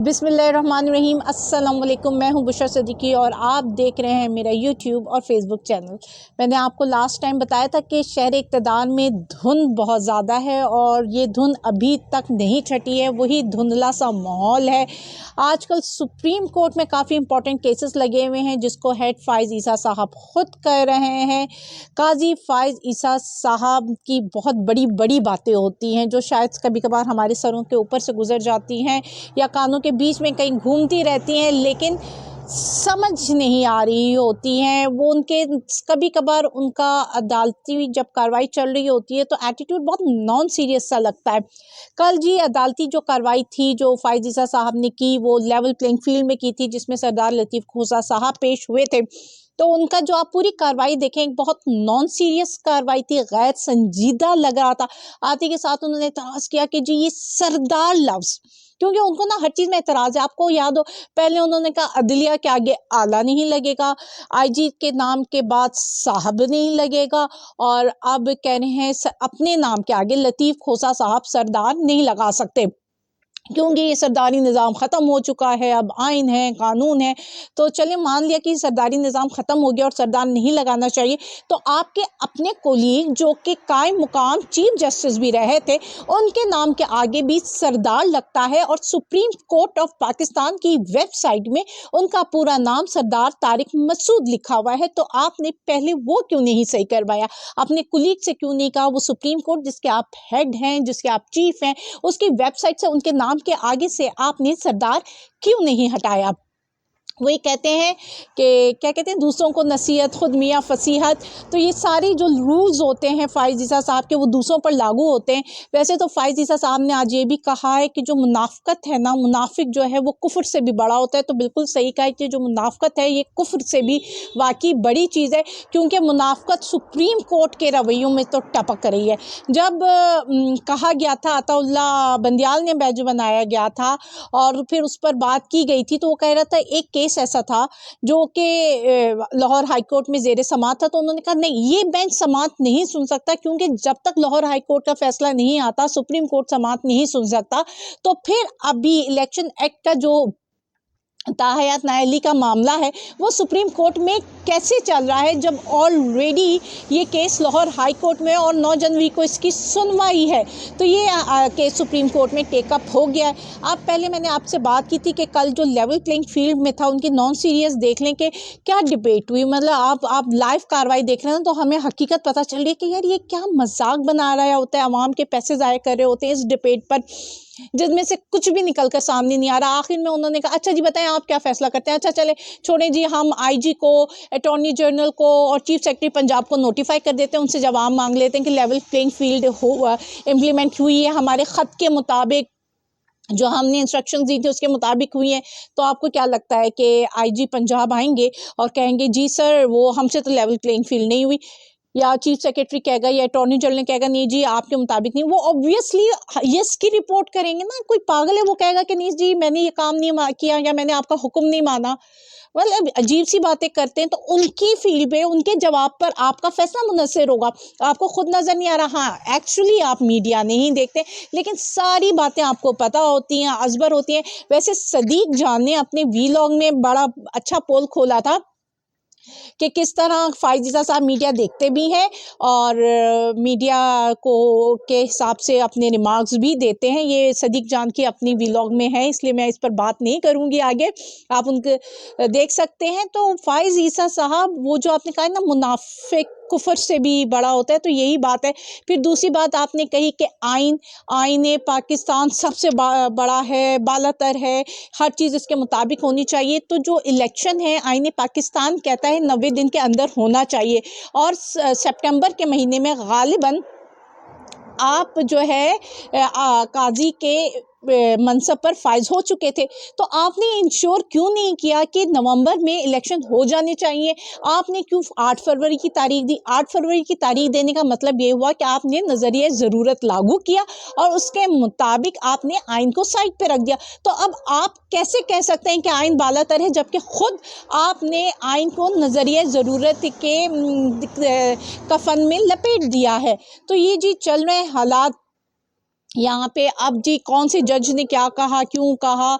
बिस्मिल्लाहिर्रहमानिर्रहीम। अस्सलाम वालेकुम। मैं हूं बुशरा सिद्दीकी और आप देख रहे हैं मेरा यूट्यूब और फेसबुक चैनल। मैंने आपको लास्ट टाइम बताया था कि शहर इक़्तिदार में धुंध बहुत ज़्यादा है और ये धुंध अभी तक नहीं छटी है, वही धुंधला सा माहौल है। आजकल सुप्रीम कोर्ट में काफ़ी इंपॉर्टेंट केसेस लगे हुए हैं जिसको हेड फ़ाइज़ ईसा साहब ख़ुद कर रहे हैं। काजी फ़ाइज़ ईसा साहब की बहुत बड़ी बड़ी बातें होती हैं जो शायद कभी कभार हमारे सरों के ऊपर से गुजर जाती हैं या कानों के बीच में कहीं घूमती रहती हैं, लेकिन समझ नहीं आ रही होती हैं वो उनके। कभी कभार उनका अदालती जब कार्रवाई चल रही होती है तो एटीट्यूड बहुत नॉन सीरियस सा लगता है। कल जी अदालती जो कार्रवाई थी जो फ़ाइज़ ईसा साहब ने की वो लेवल प्लेइंग फील्ड में की थी, जिसमें सरदार लतीफ़ खोसा साहब पेश हुए थे। तो उनका जो आप पूरी कार्रवाई देखें एक बहुत नॉन सीरियस कार्रवाई थी, गैर संजीदा लग रहा था। आते के साथ उन्होंने एतराज़ किया कि जी ये सरदार लफ्ज़, क्योंकि उनको ना हर चीज़ में एतराज़ है। आपको याद हो पहले उन्होंने कहा अदलिया के आगे आला नहीं लगेगा, आईजी के नाम के बाद साहब नहीं लगेगा, और अब कह रहे हैं अपने नाम के आगे लतीफ़ खोसा साहब सरदार नहीं लगा सकते क्योंकि ये सरदारी निज़ाम ख़त्म हो चुका है, अब आइन है, कानून है। तो चलिए मान लिया कि सरदारी निज़ाम ख़त्म हो गया और सरदार नहीं लगाना चाहिए, तो आपके अपने कोलीग जो कि कायम मुकाम चीफ जस्टिस भी रहे थे, उनके नाम के आगे भी सरदार लगता है और सुप्रीम कोर्ट ऑफ पाकिस्तान की वेबसाइट में उनका पूरा नाम सरदार तारिक मसूद लिखा हुआ है। तो आपने पहले वो क्यों नहीं सही करवाया? अपने कोलीग से क्यों नहीं कहा? वो सुप्रीम कोर्ट जिसके आप हेड हैं, जिसके आप चीफ हैं, उसकी वेबसाइट से उनके नाम के आगे से आपने सरदार क्यों नहीं हटाया? वही कहते हैं कि क्या कहते हैं, दूसरों को नसीहत खुद मियाँ फसीहत। तो ये सारे जो रूल्स होते हैं फ़ाइज़ ईसा साहब के वो दूसरों पर लागू होते हैं। वैसे तो फ़ाइज़ ईसा साहब ने आज ये भी कहा है कि जो मुनाफ़क़त है ना, मुनाफिक जो है वो कुफ्र से भी बड़ा होता है। तो बिल्कुल सही कहा है कि जो मुनाफ़क़त है ये कुफ्र से भी वाकई बड़ी चीज़ है, क्योंकि मुनाफ़क़त सुप्रीम कोर्ट के रवैयों में तो टपक रही है। जब कहा गया था, अताउल्लाह बंदियाल ने बैच बनाया गया था और फिर उस पर बात की गई थी, तो वो कह रहा था एक केस ऐसा था जो कि लाहौर हाई कोर्ट में ज़ेरे समाअत था। तो उन्होंने कहा नहीं, ये बेंच समाअत नहीं सुन सकता, क्योंकि जब तक लाहौर हाई कोर्ट का फैसला नहीं आता सुप्रीम कोर्ट समाअत नहीं सुन सकता। तो फिर अभी इलेक्शन एक्ट का जो ताहयात नाअहली का मामला है वो सुप्रीम कोर्ट में कैसे चल रहा है, जब ऑलरेडी ये केस लाहौर हाई कोर्ट में और 9 जनवरी को इसकी सुनवाई है। तो ये केस सुप्रीम कोर्ट में टेकअप हो गया है। अब पहले मैंने आपसे बात की थी कि कल जो लेवल प्लेइंग फील्ड में था उनकी नॉन सीरियस देख लें कि क्या डिबेट हुई। मतलब आप लाइव कार्रवाई देख रहे हैं तो हमें हकीकत पता चल रही है कि यार ये क्या मजाक बना रहा होता है, अवाम के पैसे ज़ाया कर रहे होते हैं इस डिबेट पर, जिसमें से कुछ भी निकल कर सामने नहीं आ रहा। आखिर में उन्होंने कहा अच्छा जी बताएं आप क्या फैसला करते हैं। अच्छा चले छोड़ें जी, हम आईजी को, अटॉर्नी जनरल को और चीफ सेक्रेटरी पंजाब को नोटिफाई कर देते हैं, उनसे जवाब मांग लेते हैं कि लेवल प्लेइंग फील्ड इम्प्लीमेंट हुई है हमारे ख़त के मुताबिक, जो हमने इंस्ट्रक्शंस दी थी उसके मुताबिक हुई है। तो आपको क्या लगता है कि आईजी पंजाब आएंगे और कहेंगे जी सर वो हमसे तो लेवल प्लेइंग फील्ड नहीं हुई, या चीफ सेक्रेटरी कहेगा या अटॉर्नी जनरल ने कहेगा नहीं जी आपके मुताबिक नहीं? वो ऑब्वियसली यस की रिपोर्ट करेंगे ना। कोई पागल है वो कहेगा कि नहीं जी मैंने ये काम नहीं किया या मैंने आपका हुक्म नहीं माना। मतलब अजीब सी बातें करते हैं। तो उनकी फील्ड पे उनके जवाब पर आपका फैसला मुनस्सर होगा, आपको खुद नज़र नहीं आ रहा। हाँ एक्चुअली आप मीडिया नहीं देखते, लेकिन सारी बातें आपको पता होती हैं, अजबर होती हैं। वैसे सदीक जान ने अपने वीलॉग में बड़ा अच्छा पोल खोला था कि किस तरह फ़ाइज़ ईसा साहब मीडिया देखते भी हैं और मीडिया को के हिसाब से अपने रिमार्क्स भी देते हैं। ये सदीक जान की अपनी व्लॉग में है, इसलिए मैं इस पर बात नहीं करूँगी आगे, आप उनके देख सकते हैं। तो फ़ाइज़ ईसा साहब वो जो आपने कहा ना मुनाफिक कुफर से भी बड़ा होता है, तो यही बात है। फिर दूसरी बात आपने कही कि आईने पाकिस्तान सबसे बड़ा है, बालातर है, हर चीज़ इसके मुताबिक होनी चाहिए। तो जो इलेक्शन है आईने पाकिस्तान कहता है 90 दिन के अंदर होना चाहिए, और सितंबर के महीने में गालिबन आप जो है काजी के मनसब पर फाइज हो चुके थे। तो आपने इंश्योर क्यों नहीं किया कि नवंबर में इलेक्शन हो जाने चाहिए? आपने क्यों 8 फरवरी की तारीख दी? 8 फरवरी की तारीख देने का मतलब ये हुआ कि आपने नज़रिया ज़रूरत लागू किया और उसके मुताबिक आपने आइन को साइड पे रख दिया। तो अब आप कैसे कह सकते हैं कि आइन बालातर है, जबकि खुद आपने आइन को नज़रिया ज़रूरत के कफन में लपेट दिया है। तो ये जी चल रहे हालात यहाँ पे अब जी कौन से जज ने क्या कहा, क्यों कहा,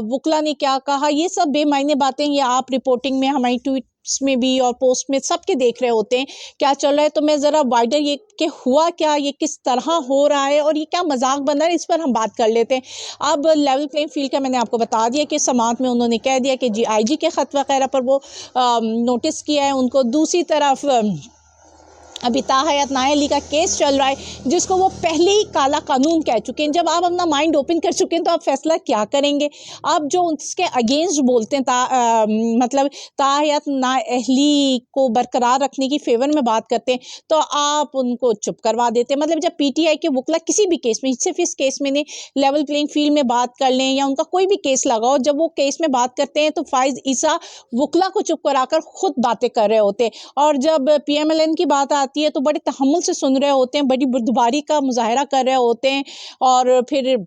वुकला ने क्या कहा, ये सब बेमायने बातें ये आप रिपोर्टिंग में, हमारी ट्वीट्स में भी और पोस्ट में सबके देख रहे होते हैं क्या चल रहा है। तो मैं ज़रा वाइडर ये कि हुआ क्या, ये किस तरह हो रहा है और ये क्या मजाक बन रहा है, इस पर हम बात कर लेते हैं। अब लेवल प्लेइंग फील्ड का मैंने आपको बता दिया कि समाअत में उन्होंने कह दिया कि जी IG के ख़त वगैरह पर वो नोटिस किया है उनको। दूसरी तरफ अभी ताहयात नाअहली का केस चल रहा है जिसको वो पहले ही काला कानून कह चुके हैं। जब आप अपना माइंड ओपन कर चुके हैं तो आप फैसला क्या करेंगे। आप जो उसके अगेंस्ट बोलते हैं मतलब ताहयात नाअहली को बरकरार रखने की फेवर में बात करते हैं तो आप उनको चुप करवा देते हैं। मतलब जब PTI के वुकला किसी भी केस में, सिर्फ इस केस में नहीं, लेवल प्लेइंग फील्ड में बात कर लें या उनका कोई भी केस लगाओ, जब वो केस में बात करते हैं तो फाइज ईसा वुकला को चुप कराकर खुद बातें कर रहे होते हैं। और जब PMLN की बात आती है तो बड़े तहम्मुल से सुन रहे होते हैं, बड़ी बुर्दबारी का मुजाहरा कर रहे होते हैं और फिर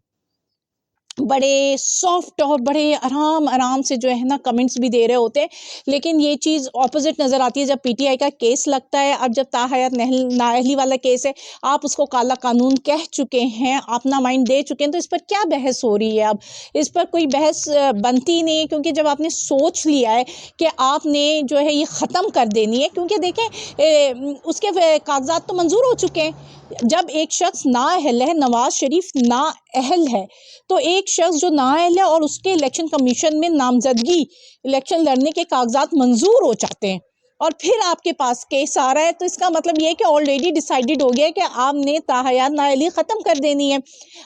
बड़े सॉफ्ट और बड़े आराम से जो है ना कमेंट्स भी दे रहे होते हैं। लेकिन ये चीज़ ऑपोजिट नज़र आती है जब PTI का केस लगता है। अब जब ताहयात नाअहली वाला केस है, आप उसको काला कानून कह चुके हैं, अपना माइंड दे चुके हैं, तो इस पर क्या बहस हो रही है। अब इस पर कोई बहस बनती नहीं है क्योंकि जब आपने सोच लिया है कि आपने जो है ये ख़त्म कर देनी है, क्योंकि देखें उसके कागजात तो मंजूर हो चुके हैं। जब एक शख्स नाअहल है, नवाज शरीफ नाअहल है, तो एक शख्स जो नाअहल है और उसके इलेक्शन कमीशन में नामजदगी, इलेक्शन लड़ने के कागजात मंजूर हो जाते हैं और फिर आपके पास केस आ रहा है, तो इसका मतलब ये है कि ऑलरेडी डिसाइडेड हो गया है कि आपने ताहयात नाअहली ख़त्म कर देनी है।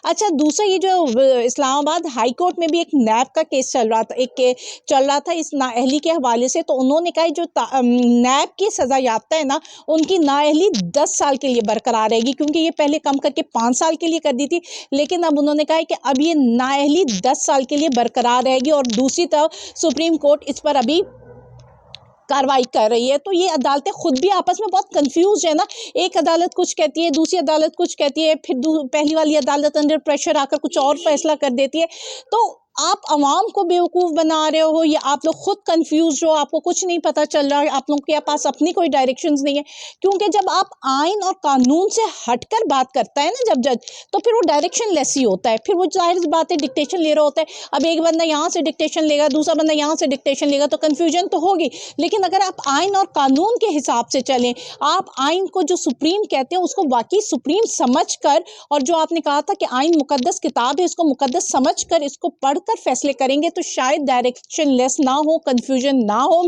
अच्छा, दूसरा ये जो इस्लामाबाद हाई कोर्ट में भी एक नैब का केस चल रहा था इस नाअहली के हवाले से। तो उन्होंने कहा जो नैब की सज़ा याफ्ता है ना, उनकी नाअहली 10 साल के लिए बरकरार रहेगी, क्योंकि ये पहले कम करके 5 साल के लिए कर दी थी। लेकिन अब उन्होंने कहा है कि अब ये नाअहली 10 साल के लिए बरकरार रहेगी। और दूसरी तरफ सुप्रीम कोर्ट इस पर अभी कार्रवाई कर रही है। तो ये अदालतें खुद भी आपस में बहुत कंफ्यूज है ना। एक अदालत कुछ कहती है, दूसरी अदालत कुछ कहती है, फिर पहली वाली अदालत अंडर प्रेशर आकर कुछ और फैसला कर देती है। तो आप अवाम को बेवकूफ़ बना रहे हो या आप लोग खुद कंफ्यूज हो, आपको कुछ नहीं पता चल रहा है, आप लोगों के पास अपनी कोई डायरेक्शंस नहीं है। क्योंकि जब आप आइन और कानून से हटकर बात करता है ना जब जज, तो फिर वो डायरेक्शन लेस ही होता है। फिर वो जाहिर सी बात है डिक्टेशन ले रहा होता है। अब एक बंदा यहाँ से डिक्टेशन लेगा, दूसरा बंदा यहाँ से डिक्टेशन लेगा, तो कन्फ्यूजन तो होगी। लेकिन अगर आप आइन और कानून के हिसाब से चलें, आप आइन को जो सुप्रीम कहते हैं उसको वाकई सुप्रीम समझकर, और जो आपने कहा था कि आइन मुकद्दस किताब है, इसको मुकद्दस समझकर इसको पढ़कर फैसले करेंगे तो शायद डायरेक्शन लेस ना हो, कंफ्यूजन ना हो।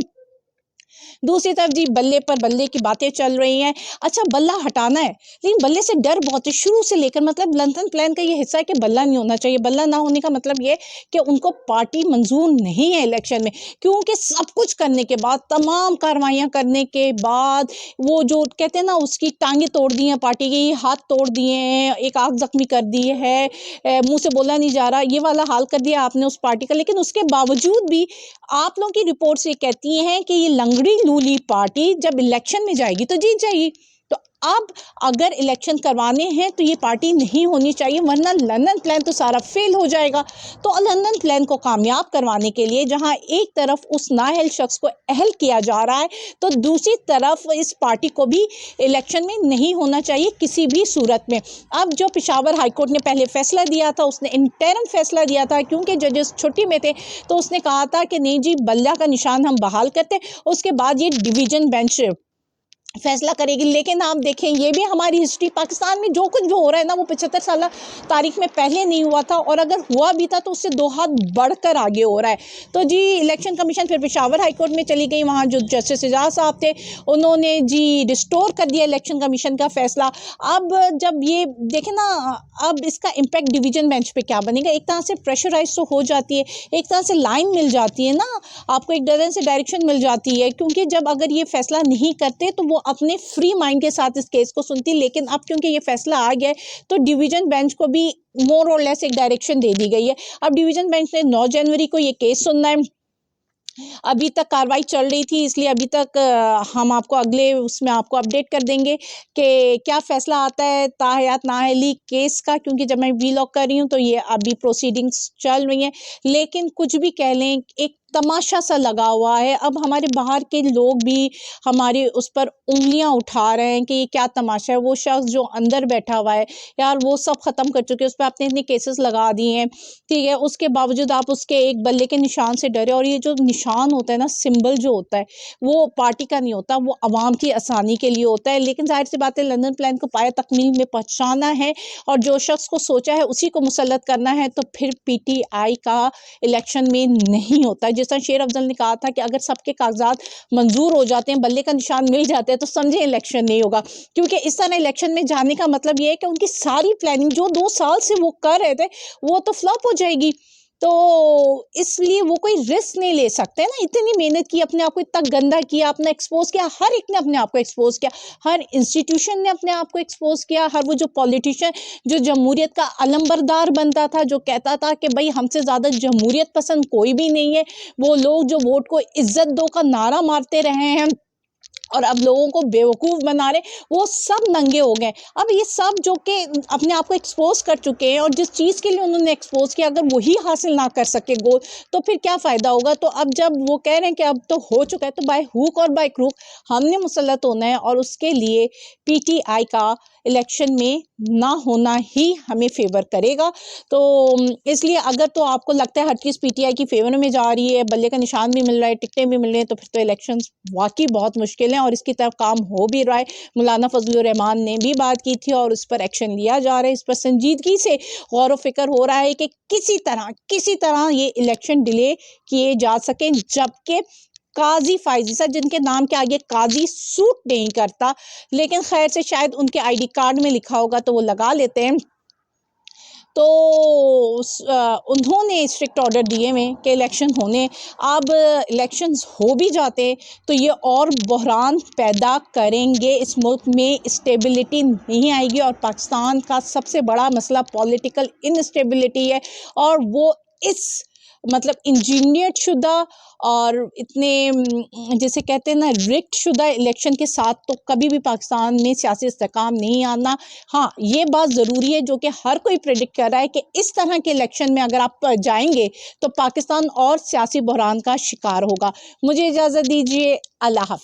दूसरी तरफ जी बल्ले पर बल्ले की बातें चल रही हैं। अच्छा, बल्ला हटाना है, लेकिन बल्ले से डर बहुत है शुरू से लेकर। मतलब लंदन प्लान का ये हिस्सा है कि बल्ला नहीं होना चाहिए। बल्ला ना होने का मतलब ये कि उनको पार्टी मंजूर नहीं है इलेक्शन में, क्योंकि सब कुछ करने के बाद, तमाम कार्रवाइयाँ करने के बाद, वो जो कहते हैं ना उसकी टांगें तोड़ दी हैं पार्टी की, हाथ तोड़ दिए हैं, एक आँख जख्मी कर दी है, मुँह से बोला नहीं जा रहा, ये वाला हाल कर दिया आपने उस पार्टी का। लेकिन उसके बावजूद भी आप लोगों की रिपोर्ट्स ये कहती हैं कि ये लंगड़ी लूली पार्टी जब इलेक्शन में जाएगी तो जीत जाएगी। तो अब अगर इलेक्शन करवाने हैं तो ये पार्टी नहीं होनी चाहिए, वरना लंदन प्लान तो सारा फेल हो जाएगा। तो लंदन प्लान को कामयाब करवाने के लिए जहां एक तरफ उस नाअहल शख्स को अहल किया जा रहा है, तो दूसरी तरफ इस पार्टी को भी इलेक्शन में नहीं होना चाहिए किसी भी सूरत में। अब जो पेशावर हाईकोर्ट ने पहले फैसला दिया था, उसने इंटरिम फैसला दिया था क्योंकि जजेस छुट्टी में थे, तो उसने कहा था कि नहीं जी, बल्ला का निशान हम बहाल करते, उसके बाद ये डिवीजन बेंच फैसला करेगी। लेकिन आप देखें, ये भी हमारी हिस्ट्री, पाकिस्तान में जो कुछ भी हो रहा है ना, वो 75 साल तारीख में पहले नहीं हुआ था, और अगर हुआ भी था तो उससे 2 हाथ बढ़कर आगे हो रहा है। तो जी इलेक्शन कमीशन फिर पेशावर हाई कोर्ट में चली गई, वहाँ जो जस्टिस एजाज साहब थे उन्होंने जी रिस्टोर कर दिया इलेक्शन कमीशन का फैसला। अब जब ये देखें ना, अब इसका इम्पैक्ट डिवीजन बेंच पे क्या बनेगा। एक तरह से प्रेशराइज तो हो जाती है, एक तरह से लाइन मिल जाती है ना, आपको एक तरह से डायरेक्शन मिल जाती है, क्योंकि जब अगर ये फैसला नहीं करते तो वो अपने फ्री माइंड के साथ इस केस को सुनती। लेकिन अब क्योंकि ये फैसला आ गया है तो डिवीजन बेंच को भी मोर और लेस एक डायरेक्शन दे दी गई है। अब डिवीजन बेंच ने 9 जनवरी को ये केस सुनना है। अभी तक कार्रवाई चल रही थी, इसलिए अभी तक हम आपको अगले उसमें आपको अपडेट कर देंगे कि क्या फ़ैसला आता है ताहयात नाअहली केस का, क्योंकि जब मैं वीलॉग कर रही हूँ तो ये अभी प्रोसीडिंग्स चल रही हैं। लेकिन कुछ भी कह लें, एक तमाशा सा लगा हुआ है। अब हमारे बाहर के लोग भी हमारे उस पर उंगलियां उठा रहे हैं कि ये क्या तमाशा है। वो शख्स जो अंदर बैठा हुआ है यार, वो सब ख़त्म कर चुके हैं, उस पर आपने इतने केसेस लगा दिए हैं, ठीक है, उसके बावजूद आप उसके एक बल्ले के निशान से डरे। और ये जो निशान होता है ना, सिंबल जो होता है, वो पार्टी का नहीं होता, वो आवाम की आसानी के लिए होता है। लेकिन जाहिर सी बात है, लंदन प्लान को पाया तकमील में पहुँचाना है और जो शख्स को सोचा है उसी को मुसल्लत करना है, तो फिर PTI का इलेक्शन में नहीं होता है। जिस तरह शेर अफजल ने कहा था कि अगर सबके कागजात मंजूर हो जाते हैं, बल्ले का निशान मिल जाते हैं, तो समझे इलेक्शन नहीं होगा। क्योंकि इस तरह इलेक्शन में जाने का मतलब ये है कि उनकी सारी प्लानिंग जो 2 साल से वो कर रहे थे, वो तो फ्लॉप हो जाएगी। तो इसलिए वो कोई रिस्क नहीं ले सकते ना। इतनी मेहनत की, अपने आप को इतना गंदा किया, अपना एक्सपोज किया, हर एक ने अपने आप को एक्सपोज किया, हर इंस्टीट्यूशन ने अपने आप को एक्सपोज किया, हर वो जो पॉलिटिशियन जो जमहूरियत का अलंबरदार बनता था, जो कहता था कि भाई हमसे ज़्यादा जमहूरियत पसंद कोई भी नहीं है, वो लोग जो वोट को इज्जत दो का नारा मारते रहे हैं और अब लोगों को बेवकूफ़ बना रहे, वो सब नंगे हो गए। अब ये सब जो कि अपने आप को एक्सपोज कर चुके हैं और जिस चीज़ के लिए उन्होंने एक्सपोज किया, अगर वही हासिल ना कर सके गोल, तो फिर क्या फ़ायदा होगा। तो अब जब वो कह रहे हैं कि अब तो हो चुका है, तो बाय हुक और बाय क्रूक हमने मुसल्लत होना है और उसके लिए PTI का इलेक्शन में ना होना ही हमें फेवर करेगा। तो इसलिए अगर तो आपको लगता है हर चीज़ PTI की फेवर में जा रही है, बल्ले का निशान भी मिल रहा है, टिकटें भी मिल रही हैं, तो फिर तो इलेक्शंस वाकई बहुत मुश्किल हैं और इसकी तरफ काम हो भी रहा है। मौलाना फजलुर रहमान ने भी बात की थी और उस पर एक्शन लिया जा रहा है। इस पर संजीदगी से गौर व फिक्र हो रहा है कि किसी तरह ये इलेक्शन डिले किए जा सकें, जबकि काजी फायजी सर, जिनके नाम के आगे काजी सूट नहीं करता, लेकिन खैर से शायद उनके ID कार्ड में लिखा होगा तो वो लगा लेते हैं। तो उन्होंने स्ट्रिक्ट ऑर्डर दिए हुए कि इलेक्शन होने, अब इलेक्शंस हो भी जाते तो ये और बहरान पैदा करेंगे, इस मुल्क में स्टेबिलिटी नहीं आएगी। और पाकिस्तान का सबसे बड़ा मसला पॉलिटिकल इनस्टेबिलिटी है और वो इस मतलब इंजीनियर्ड शुदा और इतने जिसे कहते हैं ना रिग्ड शुदा इलेक्शन के साथ तो कभी भी पाकिस्तान में सियासी इस्तेहकाम नहीं आना। हाँ, ये बात ज़रूरी है जो कि हर कोई प्रेडिक्ट कर रहा है कि इस तरह के इलेक्शन में अगर आप जाएंगे तो पाकिस्तान और सियासी बहरान का शिकार होगा। मुझे इजाज़त दीजिए, अल्लाह हाफ़िज़।